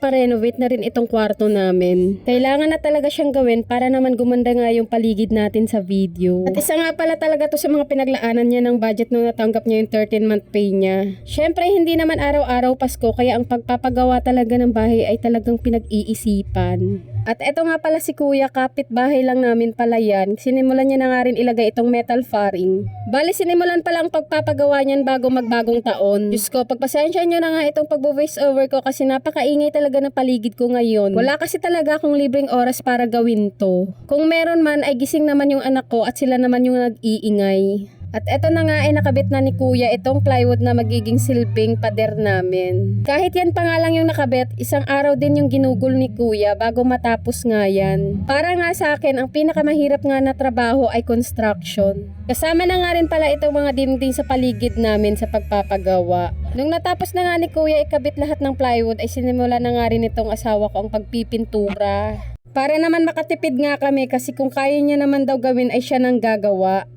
iparenovate na rin itong kwarto namin. Kailangan na talaga siyang gawin para naman gumanda nga yung paligid natin sa video. At isa nga pala talaga to sa mga pinaglaanan niya ng budget nung natanggap niya yung 13-month pay niya. Syempre hindi naman araw-araw Pasko kaya ang pagpapagawa talaga ng bahay ay talagang pinag-iisipan. At eto nga pala si Kuya, kapitbahay lang namin pala yan. Sinimulan niya na nga rin ilagay itong metal faring. Bali sinimulan pala ang pagpapagawa niyan bago magbagong taon. Diyos ko, pagpasensya nyo na nga itong pag-voice over ko kasi napakaingay talaga ng paligid ko ngayon. Wala kasi talaga akong libreng oras para gawin to. Kung meron man ay gising naman yung anak ko at sila naman yung nag-iingay. At eto na nga ay nakabit na ni Kuya itong plywood na magiging silbing pader namin. Kahit yan pa nga lang yung nakabit, isang araw din yung ginugol ni Kuya bago matapos nga yan. Para nga sa akin, ang pinakamahirap nga na trabaho ay construction. Kasama na nga rin pala itong mga dingding sa paligid namin sa pagpapagawa. Nung natapos na nga ni Kuya ikabit lahat ng plywood ay sinimula na nga rin itong asawa ko ang pagpipintura. Para naman makatipid nga kami kasi kung kaya niya naman daw gawin ay siya nang gagawa.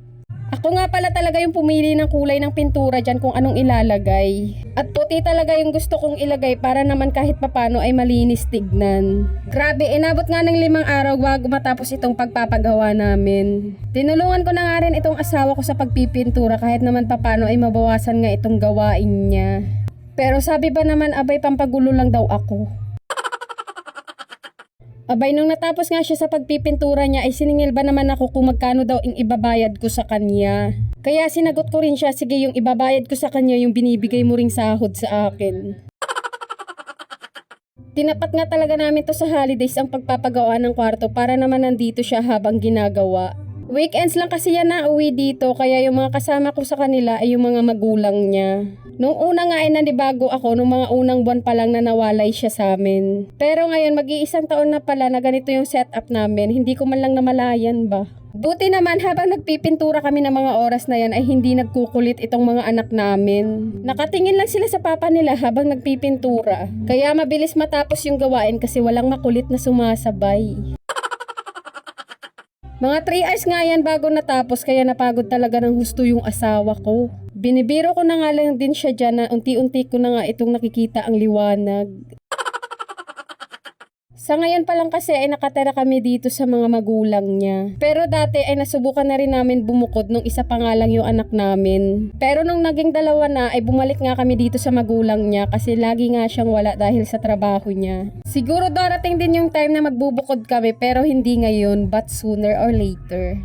Ako nga pala talaga yung pumili ng kulay ng pintura dyan kung anong ilalagay. At puti talaga yung gusto kong ilagay para naman kahit papano ay malinis tignan. Grabe, inabot nga ng 5 araw bago matapos itong pagpapagawa namin. Tinulungan ko na nga rin itong asawa ko sa pagpipintura kahit naman papano ay mabawasan nga itong gawain niya. Pero sabi ba naman abay pampagulo lang daw ako. Abay, nung natapos nga siya sa pagpipintura niya ay siningil ba naman ako kung magkano daw ang ibabayad ko sa kanya. Kaya sinagot ko rin siya, sige yung ibabayad ko sa kanya yung binibigay mo ring sahod sa akin. Tinapat nga talaga namin to sa holidays ang pagpapagawa ng kwarto para naman nandito siya habang ginagawa. Weekends lang kasi yan na uwi dito kaya yung mga kasama ko sa kanila ay yung mga magulang niya. Nung una nga ay nanibago ako nung mga unang buwan pa lang na nawalay siya sa amin. Pero ngayon mag-iisang taon na pala na ganito yung setup namin, hindi ko man lang namalayan ba. Buti naman habang nagpipintura kami ng mga oras na yan ay hindi nagkukulit itong mga anak namin. Nakatingin lang sila sa papa nila habang nagpipintura. Kaya mabilis matapos yung gawain kasi walang makulit na sumasabay. Mga 3 hours nga yan bago natapos kaya napagod talaga ng husto yung asawa ko. Binibiro ko na nga lang din siya dyan na unti-unti ko na nga itong nakikita ang liwanag. Sa ngayon pa lang kasi ay nakatira kami dito sa mga magulang niya. Pero dati ay nasubukan na rin namin bumukod nung isa pa nga lang yung anak namin. Pero nung naging 2 na ay bumalik nga kami dito sa magulang niya kasi lagi nga siyang wala dahil sa trabaho niya. Siguro darating din yung time na magbubukod kami pero hindi ngayon but sooner or later.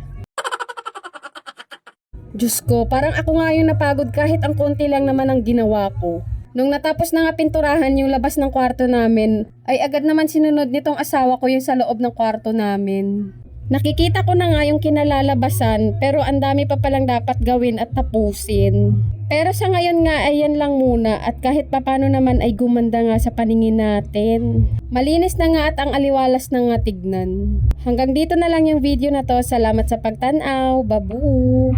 Diyos ko, parang ako nga yung napagod kahit ang konti lang naman ang ginawa ko. Nung natapos na nga pinturahan yung labas ng kwarto namin, ay agad naman sinunod nitong asawa ko yung sa loob ng kwarto namin. Nakikita ko na nga yung kinalalabasan pero ang dami pa palang dapat gawin at tapusin. Pero sa ngayon nga ay yan lang muna at kahit papano naman ay gumanda nga sa paningin natin. Malinis na nga at ang aliwalas na nga tignan. Hanggang dito na lang yung video na to. Salamat sa pagtanaw. Babu!